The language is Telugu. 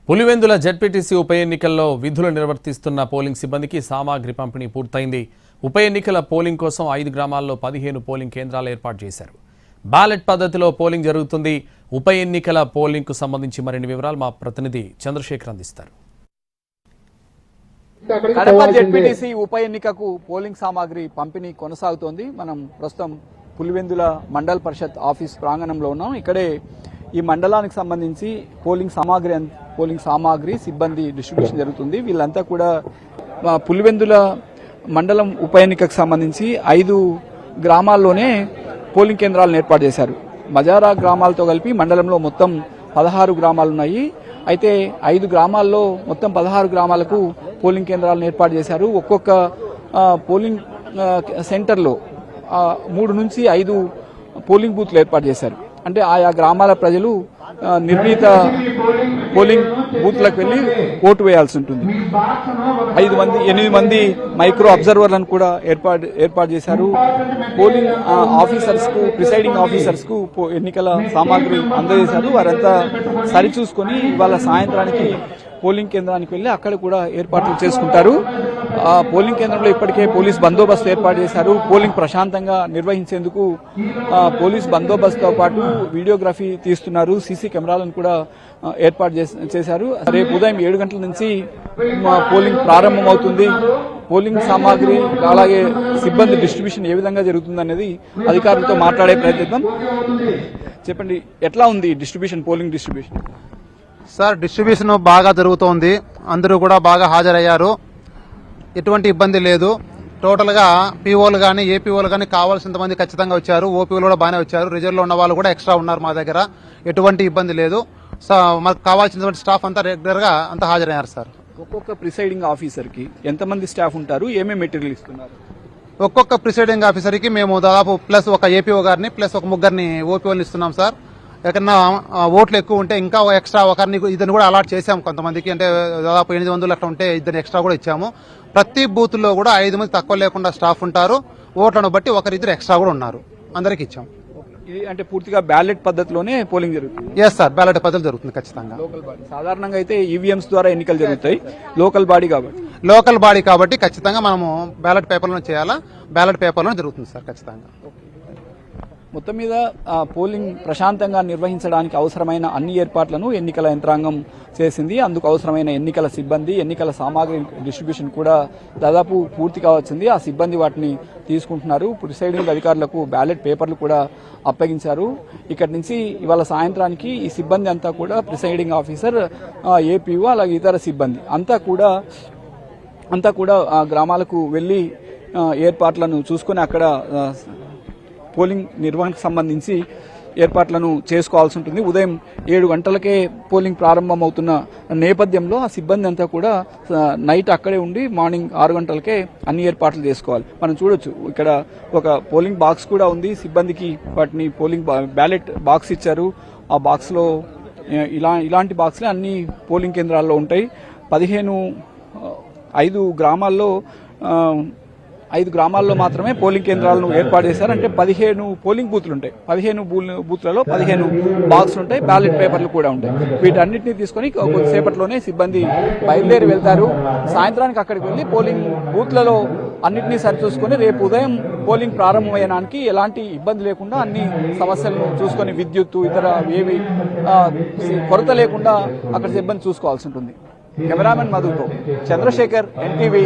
పులివెందుల జెడ్పీటీసీ ఉప ఎన్నికల్లో విధులు నిర్వర్తిస్తున్న పోలింగ్ సిబ్బందికి సామాగ్రి పంపిణీ పూర్తయింది. ఉప ఎన్నికల పోలింగ్ కోసం 5 గ్రామాల్లో 15 పోలింగ్ కేంద్రాలు ఏర్పాటు చేశారు. బ్యాలెట్ పద్ధతిలో పోలింగ్ జరుగుతుంది. ఉప ఎన్నికల పోలింగ్ కు సంబంధించి మరిన్ని వివరాలు మా ప్రతినిధి చంద్రశేఖర్ అందిస్తారు. కడప జెడ్పీటీసీ ఉప ఎన్నికకు పోలింగ్ సామాగ్రి పంపిణీ కొనసాగుతోంది. మనం ప్రస్తుతం పులివెందుల మండల పరిషత్ ఆఫీస్ ప్రాంగణంలో ఉన్నాం. ఇక్కడే ఈ మండలానికి సంబంధించి పోలింగ్ సామాగ్రి సిబ్బంది డిస్ట్రిబ్యూషన్ జరుగుతుంది. వీళ్ళంతా కూడా పులివెందుల మండలం ఉప ఎన్నికకు సంబంధించి 5 గ్రామాల్లోనే పోలింగ్ కేంద్రాలను ఏర్పాటు చేశారు. మజారా గ్రామాలతో కలిపి మండలంలో మొత్తం 16 గ్రామాలున్నాయి. అయితే 5 గ్రామాల్లో మొత్తం 16 గ్రామాలకు పోలింగ్ కేంద్రాలను ఏర్పాటు చేశారు. ఒక్కొక్క పోలింగ్ సెంటర్లో 3 నుంచి 5 పోలింగ్ బూత్లు ఏర్పాటు చేశారు. అంటే ఆయా గ్రామాల ప్రజలు నిర్ణీత పోలింగ్ బూత్లకు వెళ్లి ఓటు వేయాల్సి ఉంటుంది. 8 మంది మైక్రో అబ్జర్వర్లను కూడా ఏర్పాటు చేశారు. పోలింగ్ ఆఫీసర్స్ కు, ప్రిసైడింగ్ ఆఫీసర్స్ కు ఎన్నికల సామాగ్రి అందజేశారు. వారంతా సరిచూసుకొని ఇవాళ సాయంత్రానికి పోలింగ్ కేంద్రానికి వెళ్లి అక్కడ కూడా ఏర్పాట్లు చేసుకుంటారు. పోలింగ్ కేంద్రంలో ఇప్పటికే పోలీస్ బందోబస్తు ఏర్పాటు చేశారు. పోలింగ్ ప్రశాంతంగా నిర్వహించేందుకు పోలీస్ బందోబస్తుతో పాటు వీడియోగ్రఫీ తీస్తున్నారు. సీసీ కెమెరాలను కూడా ఏర్పాటు చేశారు. రేపు ఉదయం 7 గంటల నుంచి పోలింగ్ ప్రారంభమవుతుంది. పోలింగ్ సామాగ్రి అలాగే సిబ్బంది డిస్ట్రిబ్యూషన్ ఏ విధంగా జరుగుతుంది అనేది అధికారులతో మాట్లాడే ప్రయత్నిద్దాం. చెప్పండి, ఎట్లా ఉంది distribution, polling distribution? Sir, distribution బాగా జరుగుతోంది. అందరూ కూడా బాగా హాజరయ్యారు. ఎటువంటి ఇబ్బంది లేదు. టోటల్గా పీఓలు కానీ ఏపీఓలు కానీ కావాల్సినంత మంది ఖచ్చితంగా వచ్చారు. ఓపీఓలు కూడా బాగానే వచ్చారు. రిజర్వ్లో ఉన్న వాళ్ళు కూడా ఎక్స్ట్రా ఉన్నారు. మా దగ్గర ఎటువంటి ఇబ్బంది లేదు. మాకు కావాల్సినటువంటి స్టాఫ్ అంతా రెగ్యులర్గా అంతా హాజరయ్యారు సార్. ఒక్కొక్క ప్రిసైడింగ్ ఆఫీసర్కి ఎంతమంది స్టాఫ్ ఉంటారు? ఏమేమి మెటీరియల్ ఇస్తున్నారు? ఒక్కొక్క ప్రిసైడింగ్ ఆఫీసర్కి మేము దాదాపు ప్లస్ ఒక ఏపీఓ గారిని ప్లస్ ఒక 3 ఓపీఓని ఇస్తున్నాం సార్. ఎక్కడన్నా ఓట్లు ఎక్కువ ఉంటే ఇంకా ఎక్స్ట్రా ఒకరిని ఇద్దరిని కూడా అలాట్ చేశాము. కొంతమందికి అంటే దాదాపు 800 అట్లా ఉంటే ఇద్దరిని ఎక్స్ట్రా కూడా ఇచ్చాము. ప్రతి బూత్ లో కూడా 5 మంది తక్కువ లేకుండా స్టాఫ్ ఉంటారు. ఓట్లను బట్టి ఒకరిద్దరు ఎక్స్ట్రా కూడా ఉన్నారు. అందరికి ఇచ్చాం. ఇది అంటే పూర్తిగా బ్యాలెట్ పద్ధతిలోనే పోలింగ్ జరుగుతుంది? ఎస్ సార్, బ్యాలెట్ పద్ధతి జరుగుతుంది ఖచ్చితంగా. సాధారణంగా అయితే ఈవీఎంస్ ద్వారా ఎన్నికలు జరుగుతాయి. లోకల్ బాడీ కాబట్టి ఖచ్చితంగా మనము బ్యాలెట్ పేపర్లో చేయాలా. బ్యాలెట్ పేపర్లో జరుగుతుంది సార్ ఖచ్చితంగా. మొత్తం మీద పోలింగ్ ప్రశాంతంగా నిర్వహించడానికి అవసరమైన అన్ని ఏర్పాట్లను ఎన్నికల యంత్రాంగం చేసింది. అందుకు అవసరమైన ఎన్నికల సిబ్బంది, ఎన్నికల సామాగ్రి డిస్ట్రిబ్యూషన్ కూడా దాదాపు పూర్తి కావచ్చింది. ఆ సిబ్బంది వాటిని తీసుకుంటున్నారు. ప్రిసైడింగ్ అధికారులకు బ్యాలెట్ పేపర్లు కూడా అప్పగించారు. ఇక్కడి నుంచి ఇవాళ సాయంత్రానికి ఈ సిబ్బంది అంతా కూడా ప్రిసైడింగ్ ఆఫీసర్, ఏపీఓ అలాగే ఇతర సిబ్బంది అంతా కూడా గ్రామాలకు వెళ్లి ఏర్పాట్లను చూసుకుని అక్కడ పోలింగ్ నిర్వహణకు సంబంధించి ఏర్పాట్లను చేసుకోవాల్సి ఉంటుంది. ఉదయం 7 గంటలకే పోలింగ్ ప్రారంభమవుతున్న నేపథ్యంలో ఆ సిబ్బంది అంతా కూడా నైట్ అక్కడే ఉండి మార్నింగ్ 6 గంటలకే అన్ని ఏర్పాట్లు చేసుకోవాలి. మనం చూడొచ్చు, ఇక్కడ ఒక పోలింగ్ బాక్స్ కూడా ఉంది. సిబ్బందికి వాటిని పోలింగ్ బ్యాలెట్ బాక్స్ ఇచ్చారు. ఆ బాక్స్ లో ఇలాంటి బాక్స్లే అన్ని పోలింగ్ కేంద్రాల్లో ఉంటాయి. 5 గ్రామాల్లో మాత్రమే పోలింగ్ కేంద్రాలను ఏర్పాటు చేశారు. అంటే 15 పోలింగ్ బూత్లు ఉంటాయి. 15 బూత్లలో 15 బాక్సులు ఉంటాయి. బ్యాలెట్ పేపర్లు కూడా ఉంటాయి. వీటన్నిటిని తీసుకుని కొద్దిసేపట్లోనే సిబ్బంది బయలుదేరి వెళ్తారు. సాయంత్రానికి అక్కడికి వెళ్లి పోలింగ్ బూత్లలో అన్నింటినీ సరిచూసుకుని రేపు ఉదయం పోలింగ్ ప్రారంభమయ్యడానికి ఎలాంటి ఇబ్బంది లేకుండా అన్ని సమస్యలను చూసుకొని విద్యుత్తు ఇతర ఏవి కొరత లేకుండా అక్కడ సిబ్బంది చూసుకోవాల్సి ఉంటుంది. కెమెరామెన్ మధుతో చంద్రశేఖర్, NTV.